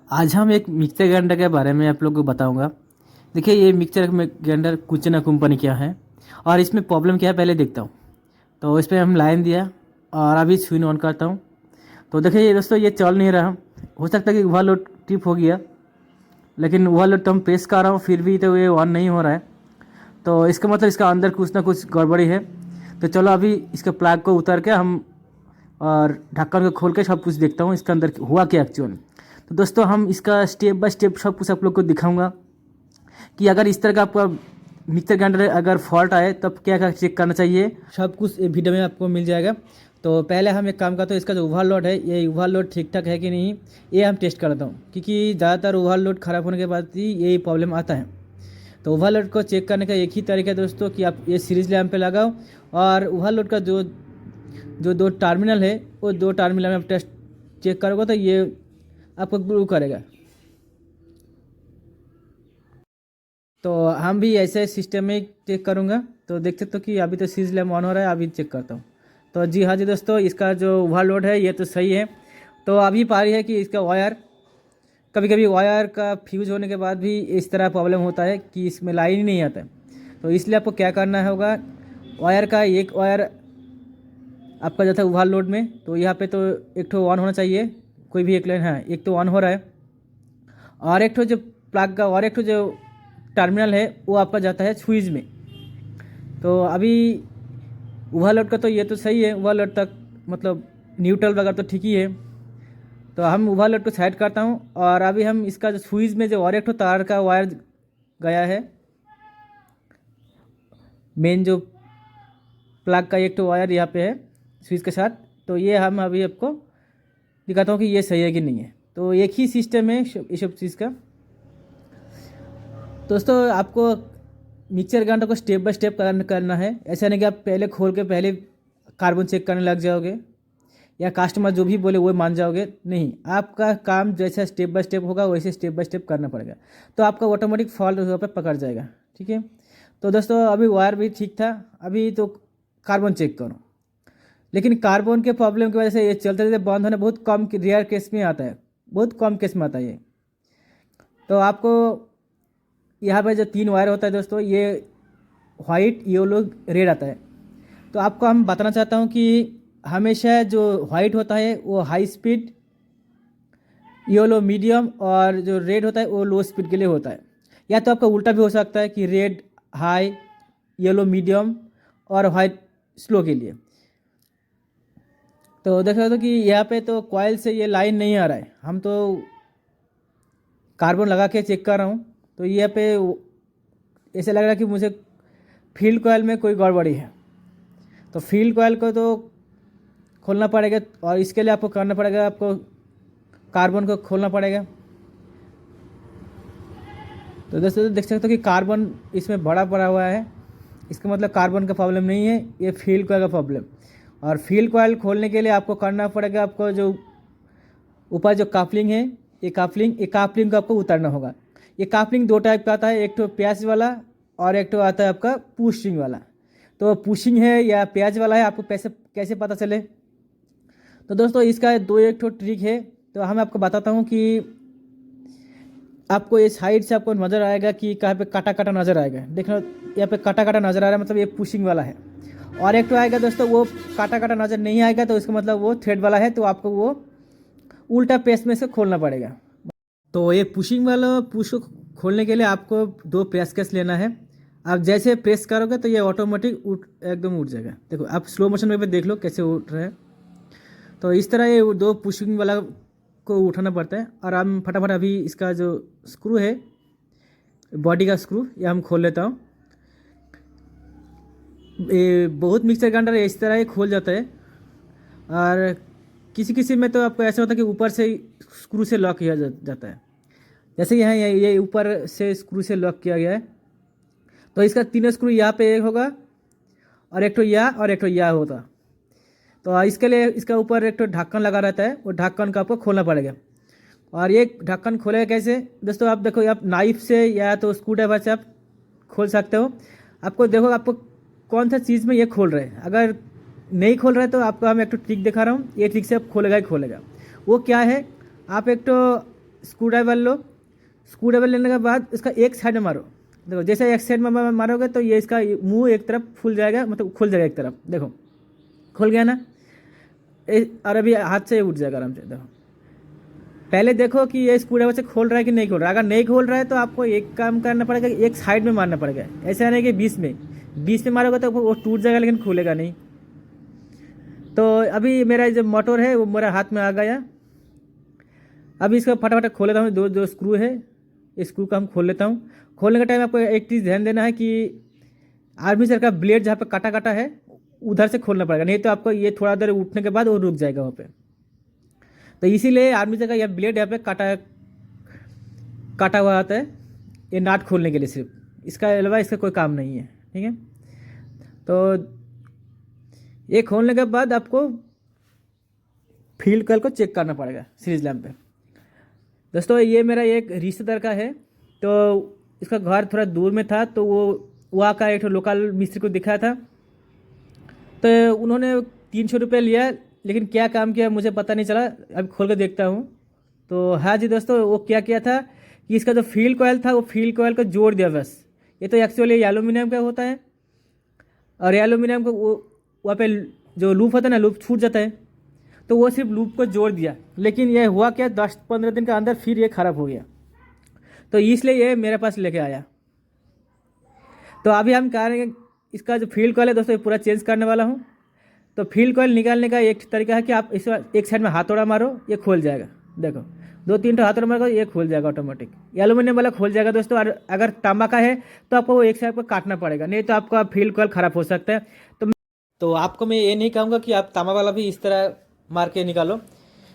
आज हम एक मिक्सर ग्राइंडर के बारे में आप लोग को बताऊंगा। देखिए ये मिक्सर ग्राइंडर कुचना कंपनी क्या है और इसमें प्रॉब्लम क्या है पहले देखता हूँ। तो इस पर हम लाइन दिया और अभी स्विच ऑन करता हूँ। तो देखिए ये दोस्तों ये चल नहीं रहा। हो सकता है कि ओवरलोड टिप हो गया, लेकिन ओवरलोड तो हम प्रेस कर रहा हूँ फिर भी तो ये ऑन नहीं हो रहा है। तो इसका मतलब इसका अंदर कुछ ना कुछ गड़बड़ी है। तो चलो अभी इसके प्लग को उतार के हम और ढक्कन को खोल के सब कुछ देखता हूँ इसके अंदर हुआ क्या एक्चुअल। तो दोस्तों हम इसका स्टेप बाय स्टेप सब कुछ आप लोग को दिखाऊंगा कि अगर इस तरह का आपका मिक्सर ग्राइंडर अगर फॉल्ट आए तब क्या क्या चेक करना चाहिए, सब कुछ ये वीडियो में आपको मिल जाएगा। तो पहले हम एक काम करते हैं, इसका जो ओवरलोड है ये ओवरलोड ठीक ठाक है कि नहीं ये हम टेस्ट करता हूँ, क्योंकि ज़्यादातर ओवरलोड ख़राब होने के बाद ही यही प्रॉब्लम आता है। तो ओवरलोड को चेक करने का एक ही तरीका है दोस्तों कि आप ये सीरीज लैम्प पे लगाओ और ओवरलोड का जो जो दो टर्मिनल है वो दो टर्मिनल में आप टेस्ट चेक करोगे तो ये आपको ग्लो करेगा। तो हम भी ऐसे सिस्टम में चेक करूँगा। तो देख सकते हो कि अभी तो सीरीज लैम्प ऑन हो रहा है, अभी चेक करता हूँ। तो जी हाँ जी दोस्तों, इसका जो ओवरलोड है ये तो सही है। तो अभी पारी है कि इसका वायर, कभी कभी वायर का फ्यूज होने के बाद भी इस तरह प्रॉब्लम होता है कि इसमें लाइन ही नहीं आता है। तो इसलिए आपको क्या करना होगा, वायर का एक वायर आपका जाता है ओवरलोड में, तो यहाँ पे तो एक ठो ऑन होना चाहिए, कोई भी एक लाइन है, एक तो ऑन हो रहा है और एक ठो जो प्लग का और एक ठो जो टर्मिनल है वो आपका जाता है स्विच में। तो अभी ओवरलोड का तो ये तो सही है, ओवरलोड तक मतलब न्यूट्रल वगैरह तो ठीक ही है। तो हम ओवरलोड को साइड करता हूँ और अभी हम इसका जो स्विच में जो और एक ठो तार का वायर गया है, मेन जो प्लग का एक तो वायर यहाँ पे है स्विच के साथ, तो ये हम अभी आपको दिखाता हूँ कि ये सही है कि नहीं है। तो एक ही सिस्टम है ये सब चीज़ का। दोस्तों आपको मिक्सर ग्राइंडर को स्टेप बाय स्टेप करना है, ऐसा नहीं कि आप पहले खोल के पहले कार्बन चेक करने लग जाओगे या कस्टमर जो भी बोले वो मान जाओगे। नहीं, आपका काम जैसा स्टेप बाय स्टेप होगा वैसे स्टेप बाय स्टेप करना पड़ेगा, तो आपका ऑटोमेटिक फॉल्ट वहाँ पर पकड़ जाएगा। ठीक है। तो दोस्तों अभी वायर भी ठीक था, अभी तो कार्बन चेक करो। लेकिन कार्बन के प्रॉब्लम की वजह से ये चलते चलते बंद होना बहुत कम रेयर केस में आता है, बहुत कम केस में आता है ये। तो आपको यहाँ पे जो तीन वायर होता है दोस्तों, ये वाइट येलो रेड आता है। तो आपको हम बताना चाहता हूँ कि हमेशा जो वाइट होता है वो हाई स्पीड, येलो मीडियम और जो रेड होता है वो लो स्पीड के लिए होता है। या तो आपका उल्टा भी हो सकता है कि रेड हाई, येलो मीडियम और वाइट स्लो के लिए। तो देख रहे हो कि यहाँ पे तो कॉइल से ये लाइन नहीं आ रहा है, हम तो कार्बन लगा के चेक कर रहा हूँ। तो यहाँ पे ऐसे लग रहा है कि मुझे फील्ड कॉइल में कोई गड़बड़ी है। तो फील्ड कॉइल को तो खोलना पड़ेगा और इसके लिए आपको करना पड़ेगा, आपको कार्बन को खोलना पड़ेगा। तो दोस्तों देख सकते हो कि कार्बन इसमें बड़ा पड़ा हुआ है, इसका मतलब कार्बन का प्रॉब्लम नहीं है, ये फील्ड कॉइल का प्रॉब्लम। और फील्ड कॉइल खोलने के लिए आपको करना पड़ेगा, आपको जो ऊपर जो कापलिंग है ये कापलिंग को आपको उतारना होगा। ये कापलिंग दो टाइप का आता है, एक तो प्याज वाला और एक तो आता है आपका पुशिंग वाला। तो पुशिंग है या प्याज वाला है, आपको कैसे पता चले। तो दोस्तों इसका दो एक ठो ट्रिक है, तो हम आपको बताता हूँ कि आपको ये साइड से आपको नज़र आएगा कि कहाँ पे काटा काटा नज़र आएगा। देखना यहाँ पे काटा काटा नज़र आ रहा है, मतलब ये पुशिंग वाला है। और एक तो आएगा दोस्तों वो काटा काटा नज़र नहीं आएगा, तो इसका मतलब वो थ्रेड वाला है, तो आपको वो उल्टा पेस्ट में से खोलना पड़ेगा। तो ये पुशिंग वाला पुश को खोलने के लिए आपको दो प्रेस केस लेना है। आप जैसे प्रेस करोगे तो ये ऑटोमेटिक एकदम उठ जाएगा। देखो आप स्लो मोशन में भी देख लो कैसे उठ रहा है। तो इस तरह ये दो पुशिंग वाला को उठाना पड़ता है। और हम फटाफट अभी इसका जो स्क्रू है, बॉडी का स्क्रू, ये हम खोल लेता हूँ। ये बहुत मिक्सर ग्राइंडर इस तरह ही खोल जाता है और किसी किसी में तो आपको ऐसा होता है कि ऊपर से स्क्रू से लॉक किया जाता है। जैसे यहाँ ये ऊपर से स्क्रू से लॉक किया गया है। तो इसका तीनों स्क्रू यहाँ पे एक होगा और एक तो यहाँ और एक तो यहाँ होता। तो इसके लिए इसका ऊपर एक तो ढक्कन लगा रहता है, वो ढक्कन का आपको खोलना पड़ेगा। और ये ढक्कन खोलेगा कैसे दोस्तों, आप देखो आप नाइफ से या तो स्क्रू ड्राइवर से आप खोल सकते हो। आपको देखो आपको कौन सा चीज़ में ये खोल रहे हैं। अगर नहीं खोल रहा है तो आपको हम एक तो ट्रिक दिखा रहा हूँ, ये ट्रिक से आप खोलेगा ही खोलेगा। वो क्या है, आप एक तो स्क्रू ड्राइवर लो, स्क्रू ड्राइवर लेने के बाद इसका एक साइड में मारो। देखो जैसे एक साइड में मारोगे तो ये इसका मुंह एक तरफ खुल जाएगा, मतलब खुल जाएगा एक तरफ, देखो खुल गया ना। और अभी हाथ से उठ जाएगा आराम से। देखो पहले देखो कि ये स्क्रू ड्राइवर से खोल रहा है कि नहीं खोल रहा है। अगर नहीं खोल रहा है तो आपको एक काम करना पड़ेगा, एक साइड में मारना पड़ेगा। ऐसा नहीं कि बीच में मारोगे तो वो टूट जाएगा लेकिन खुलेगा नहीं। तो अभी मेरा जो मोटर है वो मेरा हाथ में आ गया। अभी इसको फटाफट खोल लेता हूँ। जो स्क्रू है, इस स्क्रू को हम खोल लेता हूँ। खोलने के टाइम आपको एक चीज़ ध्यान देना है कि आर्मेचर का ब्लेड जहाँ पे काटा है उधर से खोलना पड़ेगा, नहीं तो आपको ये थोड़ा देर उठने के बाद वो रुक जाएगा वहाँ पे। तो इसीलिए आर्मेचर का यह ब्लेड यहाँ पे काटा हुआ आता है, ये नाट खोलने के लिए सिर्फ, इसका अलावा इसका कोई काम नहीं है। ठीक है, तो ये खोलने के बाद आपको फील्ड कॉइल को चेक करना पड़ेगा सीरीज लैंप पे। दोस्तों ये मेरा एक रिश्तेदार का है, तो इसका घर थोड़ा दूर में था, तो वो वहाँ का एक लोकल मिस्त्री को दिखाया था, तो उन्होंने 300 रुपये लिया, लेकिन क्या काम किया मुझे पता नहीं चला। अभी खोल कर देखता हूँ। तो हाँ जी दोस्तों, वो क्या किया था कि इसका जो फील्ड कॉइल था वो फील्ड कॉइल को जोड़ दिया बस। ये तो एक्चुअली एल्यूमिनियम का होता है, और एल्यूमिनियम को वो वहाँ पे जो लूप होता है ना, लूप छूट जाता है, तो वो सिर्फ लूप को जोड़ दिया। लेकिन ये हुआ क्या, 10-15 दिन के अंदर फिर ये ख़राब हो गया, तो इसलिए ये मेरे पास लेके आया। तो अभी हम कह रहे हैं इसका जो फील्ड कॉइल है दोस्तों ये पूरा चेंज करने वाला हूँ। तो फील्ड कॉइल निकालने का एक तरीका है कि आप इस एक साइड में हाथौड़ा मारो, ये खोल जाएगा। देखो 2-3 हाथौड़ा मारो ये खोल जाएगा ऑटोमेटिक। एल्यूमिनियम वाला खोल जाएगा दोस्तों। और अगर तांबा का है तो आपको वो एक साइड पर काटना पड़ेगा, नहीं तो आपका फील्ड कॉइल ख़राब हो सकता है। तो आपको मैं ये नहीं कहूँगा कि आप तांबा वाला भी इस तरह मार के निकालो।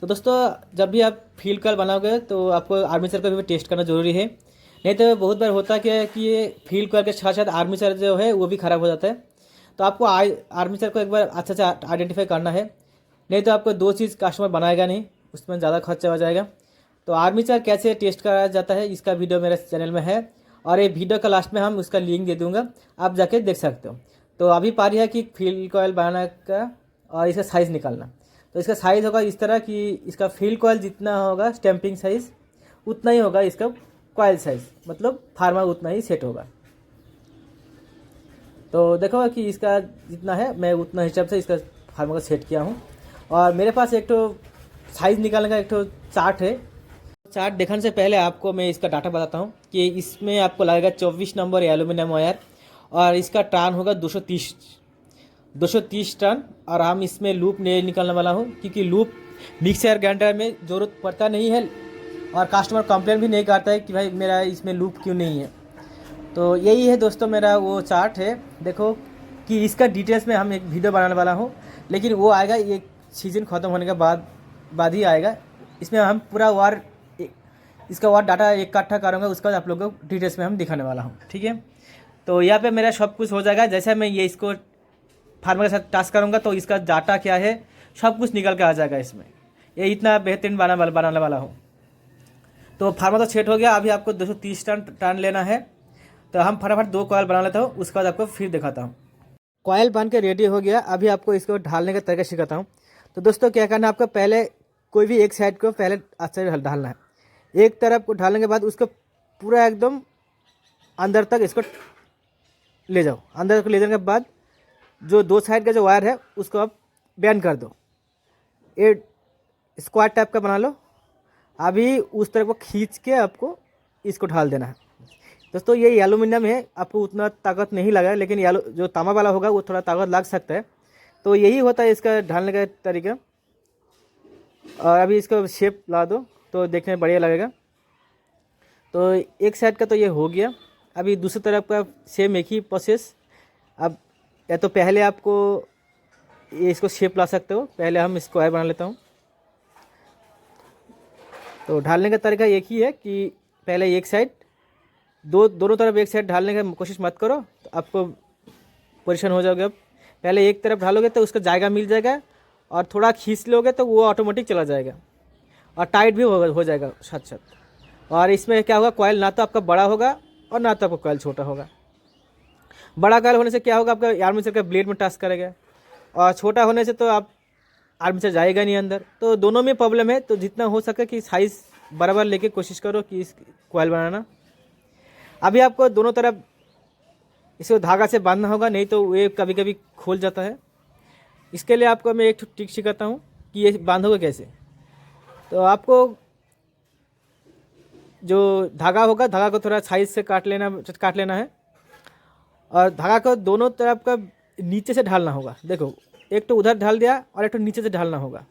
तो दोस्तों जब भी आप फील्ड कॉइल बनाओगे तो आपको आर्मेचर का भी टेस्ट करना जरूरी है, नहीं तो बहुत बार होता क्या है कि ये फील्ड कॉइल के साथ साथ आर्मेचर जो है वो भी ख़राब हो जाता है। तो आपको आर्मेचर को एक बार अच्छा से आइडेंटिफाई करना है, नहीं तो आपको 2 चीज़ कस्टमर बनाएगा नहीं, उसमें ज़्यादा खर्चा हो जाएगा। तो आर्मेचर कैसे टेस्ट कराया जाता है इसका वीडियो मेरे चैनल में है, और ये वीडियो का लास्ट में हम उसका लिंक दे दूँगा, आप जाके देख सकते हो। तो अभी पारी है कि फील्ड कॉइल बनाने का और इसका साइज़ निकालना। तो इसका साइज़ होगा इस तरह कि इसका फील्ड कॉइल जितना होगा स्टैंपिंग साइज़ उतना ही होगा इसका कॉइल साइज़, मतलब फार्मा उतना ही सेट होगा। तो देखो कि इसका जितना है मैं उतना हिसाब से इसका फार्मा का सेट किया हूँ। और मेरे पास एक तो साइज़ निकालने का एक तो चार्ट है। चार्ट देखने से पहले आपको मैं इसका डाटा बताता हूँ कि इसमें आपको लगेगा 24 नंबर एल्यूमिनियम वायर, और इसका टर्न होगा 230 टन। और हम इसमें लूप नहीं निकालने वाला हूँ, क्योंकि लूप मिक्सर ग्राइंडर में ज़रूरत पड़ता नहीं है, और कस्टमर कंप्लेन भी नहीं करता है कि भाई मेरा इसमें लूप क्यों नहीं है। तो यही है दोस्तों मेरा वो चार्ट है। देखो कि इसका डिटेल्स में हम एक वीडियो बनाने वाला हूँ, लेकिन वो आएगा ये सीज़न ख़त्म होने के बाद ही आएगा। इसमें हम पूरा इसका वार डाटा इकट्ठा करूँगा, उसका आप लोगों को डिटेल्स में हम दिखाने वाला हूँ। ठीक है, तो यहाँ पे मेरा सब कुछ हो जाएगा। जैसे मैं ये इसको फार्मा के साथ टास्क करूँगा तो इसका डाटा क्या है सब कुछ निकल के आ जाएगा इसमें। ये इतना बेहतरीन बनाने वाला हूँ। तो फार्मा तो सेट हो गया। अभी आपको 230 टन लेना है, तो हम फटाफट 2 कॉयल बना लेता हूँ, उसके बाद आपको फिर दिखाता हूँ। कॉयल बन के रेडी हो गया। अभी आपको इसको ढालने का तरीका सिखाता हूँ। तो दोस्तों क्या करना है, आपको पहले कोई भी एक साइड को पहले अच्छे से ढालना है। एक तरफ को ढालने के बाद उसको पूरा एकदम अंदर तक इसको ले जाओ। अंदर को ले जाने के बाद जो 2 साइड का जो वायर है उसको आप बैंड कर दो, ये स्क्वायर टाइप का बना लो। अभी उस तरफ को खींच के आपको इसको ढाल देना है। दोस्तों ये एल्यूमिनियम है, आपको उतना ताकत नहीं लगा, लेकिन जो तांबा वाला होगा वो थोड़ा ताकत लग सकता है। तो यही होता है इसका ढालने का तरीका। और अभी इसका शेप ला दो तो देखने में बढ़िया लगेगा। तो एक साइड का तो ये हो गया। अभी दूसरी तरफ का सेम एक ही प्रोसेस। अब या तो पहले आपको ये इसको शेप ला सकते हो, पहले हम स्क्वायर बना लेता हूँ। तो ढालने का तरीका एक ही है कि पहले एक साइड दोनों तरफ एक साइड ढालने की कोशिश मत करो, तो आपको परेशान हो जाओगे। अब पहले एक तरफ ढालोगे तो उसका जायगा मिल जाएगा, और थोड़ा खींच लोगे तो वो ऑटोमेटिक चला जाएगा, और टाइट भी हो जाएगा साथ साथ। और इसमें क्या होगा, कॉइल ना तो आपका बड़ा होगा और ना तो आपका कॉइल छोटा होगा। बड़ा कॉइल होने से क्या होगा, आपका आर्मेचर का ब्लेड में टच करेगा, और छोटा होने से तो आप आर्मेचर जाएगा नहीं अंदर। तो दोनों में प्रॉब्लम है। तो जितना हो सके कि साइज़ बराबर लेके कोशिश करो कि इस कॉइल बनाना। अभी आपको दोनों तरफ इसको धागा से बांधना होगा, नहीं तो ये कभी कभी खोल जाता है। इसके लिए आपको मैं एक ट्रिक सिखाता हूँ कि ये बांधोगे कैसे। तो आपको जो धागा होगा, धागा को थोड़ा साइज से काट लेना है और धागा को दोनों तरफ का नीचे से ढालना होगा। देखो, एक तो उधर ढाल दिया और एक तो नीचे से ढालना होगा।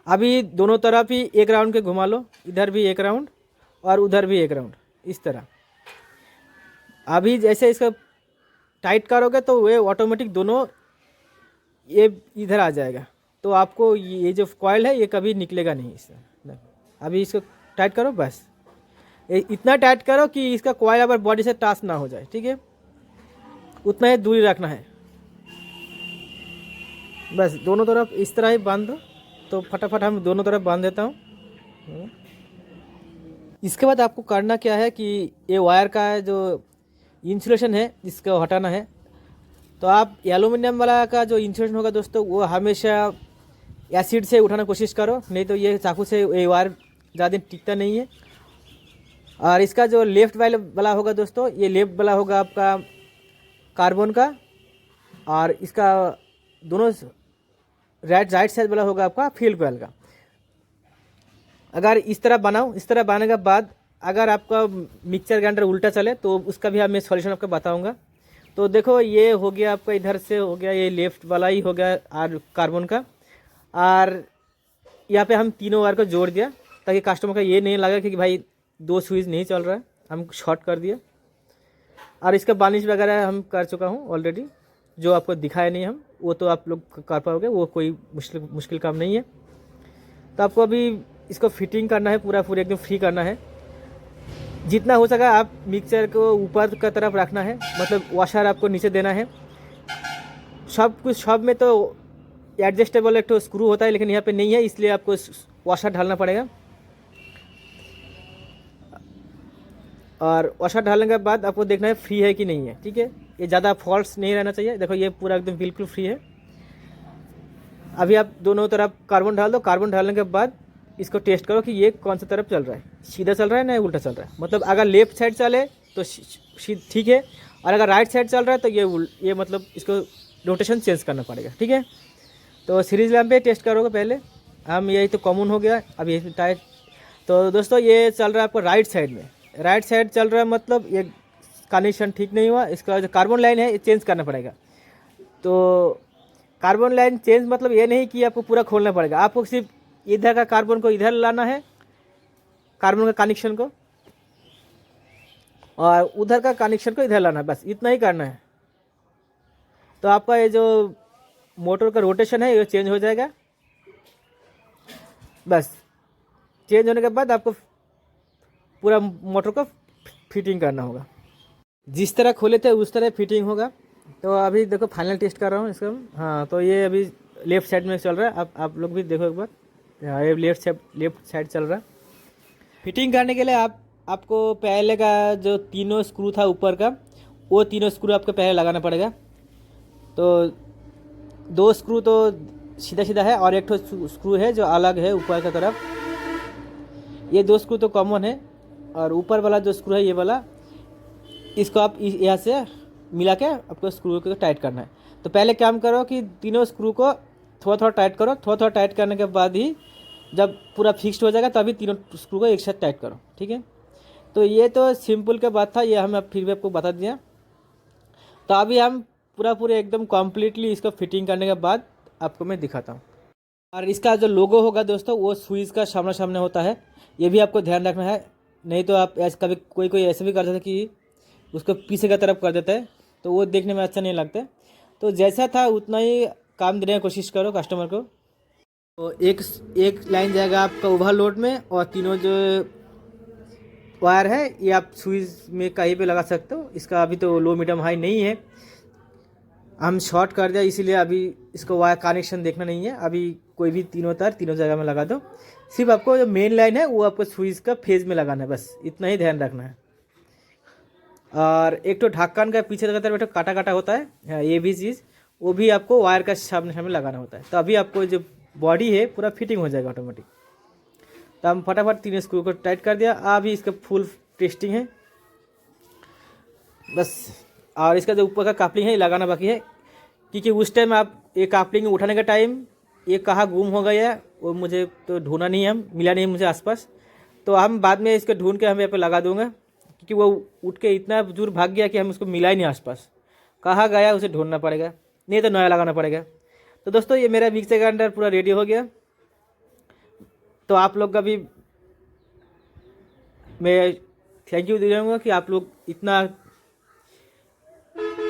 अभी दोनों तरफ ही एक राउंड के घुमा लो, इधर भी एक राउंड और उधर भी एक राउंड, इस तरह। अभी जैसे इसको टाइट करोगे तो ये ऑटोमेटिक दोनों ये इधर आ जाएगा, तो आपको ये जो कॉइल है ये कभी निकलेगा नहीं इससे। अभी इसको टाइट करो, बस इतना टाइट करो कि इसका कॉइल अगर बॉडी से टच ना हो जाए, ठीक है, उतना ही दूरी रखना है। बस दोनों तरफ इस तरह ही बांध दो। तो फटाफट हम दोनों तरफ बांध देता हूँ। इसके बाद आपको करना क्या है कि ये वायर का जो इंसुलेशन है इसको हटाना है। तो आप एलुमिनियम वाला का जो इंसुलेशन होगा दोस्तों, वो हमेशा एसिड से उठाना कोशिश करो, नहीं तो ये चाकू से ये वायर ज़्यादा दिन टिकता नहीं है। और इसका जो लेफ्ट वाला होगा दोस्तों, ये लेफ्ट वाला होगा आपका कार्बन का, और इसका दोनों राइट साइड वाला होगा आपका फील्ड कॉइल का। अगर इस तरह बनाओ, इस तरह बनाने के बाद अगर आपका मिक्सचर ग्राइंडर उल्टा चले तो उसका भी मैं सॉल्यूशन आपको बताऊंगा। तो देखो, ये हो गया आपका, इधर से हो गया, ये लेफ्ट वाला ही हो गया और कार्बन का, और यहाँ पे हम तीनों वायर को जोड़ दिया ताकि कस्टमर का ये नहीं लगा कि भाई दो स्विच नहीं चल रहा है, हम शॉर्ट कर दिया। और इसका बार्निश वगैरह हम कर चुका हूँ ऑलरेडी, जो आपको दिखाया नहीं हम, वो तो आप लोग कर पाओगे, वो कोई मुश्किल काम नहीं है। तो आपको अभी इसको फिटिंग करना है, पूरा एकदम फ्री करना है। जितना हो सका आप मिक्सचर को ऊपर की तरफ रखना है, मतलब वॉशर आपको नीचे देना है। सब में तो एडजस्टेबल एक तो स्क्रू होता है, लेकिन यहाँ पे नहीं है, इसलिए आपको वॉशर ढालना पड़ेगा। और वॉशर डालने के बाद आपको देखना है फ्री है कि नहीं है, ठीक है। ये ज़्यादा फॉल्ट्स नहीं रहना चाहिए। देखो, ये पूरा एकदम बिल्कुल फ्री है। अभी आप दोनों तरफ कार्बन डाल दो। कार्बन डालने के बाद इसको टेस्ट करो कि ये कौन सा तरफ चल रहा है, सीधा चल रहा है ना उल्टा चल रहा है। मतलब अगर लेफ्ट साइड चले तो ठीक है, और अगर राइट साइड चल रहा है तो ये मतलब इसको रोटेशन चेंज करना पड़ेगा, ठीक है। तो सीरीज लैम्प पे टेस्ट करोगे पहले हम, यही तो कॉमन हो गया। अब ये टाइट। तो दोस्तों, ये चल रहा है आपको राइट साइड में, राइट साइड चल रहा है, मतलब ये कनेक्शन ठीक नहीं हुआ। इसका जो कार्बन लाइन है ये चेंज करना पड़ेगा। तो कार्बन लाइन चेंज मतलब ये नहीं कि आपको पूरा खोलना पड़ेगा, आपको सिर्फ इधर का कार्बन को इधर लाना है, कार्बन का कनेक्शन को, और उधर का कनेक्शन को इधर लाना है, बस इतना ही करना है। तो आपका ये जो मोटर का रोटेशन है ये चेंज हो जाएगा। बस चेंज होने के बाद आपको पूरा मोटर को फिटिंग करना होगा। जिस तरह खोले थे उस तरह फिटिंग होगा। तो अभी देखो, फाइनल टेस्ट कर रहा हूँ इसका। हाँ, तो ये अभी लेफ़्ट साइड में चल रहा है। आप लोग भी देखो एक बार। हाँ, ये लेफ़्ट साइड चल रहा है। फिटिंग करने के लिए आपको पहले का जो तीनों स्क्रू था ऊपर का, वो तीनों स्क्रू आपको पहले लगाना पड़ेगा। तो दो स्क्रू तो सीधा है और एक तो स्क्रू है जो अलग है ऊपर की तरफ। ये दो स्क्रू तो कॉमन है, और ऊपर वाला जो स्क्रू है ये वाला, इसको आप यहाँ से मिला के आपको स्क्रू को टाइट करना है। तो पहले काम करो कि तीनों स्क्रू को थोड़ा टाइट करो। थोड़ा टाइट करने के बाद ही जब पूरा फिक्स्ड हो जाएगा तभी तीनों स्क्रू को एक साथ टाइट करो, ठीक है। तो ये तो सिंपल का बात था, ये हम फिर भी आपको बता दिया। तो अभी हम पूरे एकदम कम्प्लीटली इसको फिटिंग करने के बाद आपको मैं दिखाता हूँ। और इसका जो लोगो होगा दोस्तों, वो स्विच का सामने होता है, ये भी आपको ध्यान रखना है। नहीं तो आप ऐसे कभी कोई ऐसे भी कर सकते कि उसको पीछे की तरफ कर देता है, तो वो देखने में अच्छा नहीं लगता। तो जैसा था उतना ही काम देने की कोशिश करो कस्टमर को। तो एक लाइन जाएगा आपका ओवरलोड में, और तीनों जो वायर है ये आप स्विच में कहीं पे लगा सकते हो। इसका अभी तो लो मीडियम हाई नहीं है, हम शॉर्ट कर दिया, इसीलिए अभी इसको वायर कनेक्शन देखना नहीं है। अभी कोई भी तीनों तार तीनों जगह में लगा दो। सिर्फ आपको जो मेन लाइन है वो आपको स्विच का फेज में लगाना है, बस इतना ही ध्यान रखना है। और एक तो ढक्कन का पीछे का तरफ काटा होता है, ये भी चीज़ वो भी आपको वायर का सामने लगाना होता है। तो अभी आपको जो बॉडी है पूरा फिटिंग हो जाएगा ऑटोमेटिक। तो हम फटाफट 3 स्क्रू को टाइट कर दिया। अभी इसका फुल टेस्टिंग है बस। और इसका जो ऊपर का कापलिंग है ये लगाना बाकी है, क्योंकि उस टाइम आप ये कापलिंग उठाने का टाइम ये कहाँ गुम हो गया है वो मुझे तो ढूंढना नहीं है, मिला नहीं मुझे आसपास। तो हम बाद में इसको ढूंढ के हम यहाँ पे लगा दूंगा, क्योंकि वो उठ के इतना दूर भाग गया कि हम उसको मिला ही नहीं आसपास, कहाँ गया उसे ढूंढना पड़ेगा, नहीं तो नया लगाना पड़ेगा। तो दोस्तों ये मेरा मिक्सर ग्राइंडर पूरा रेडी हो गया। तो आप लोग का भी मैं थैंक यू दे दूँगा कि आप लोग इतना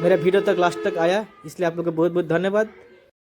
मेरा वीडियो तक लास्ट तक आया, इसलिए आप लोग का बहुत बहुत धन्यवाद।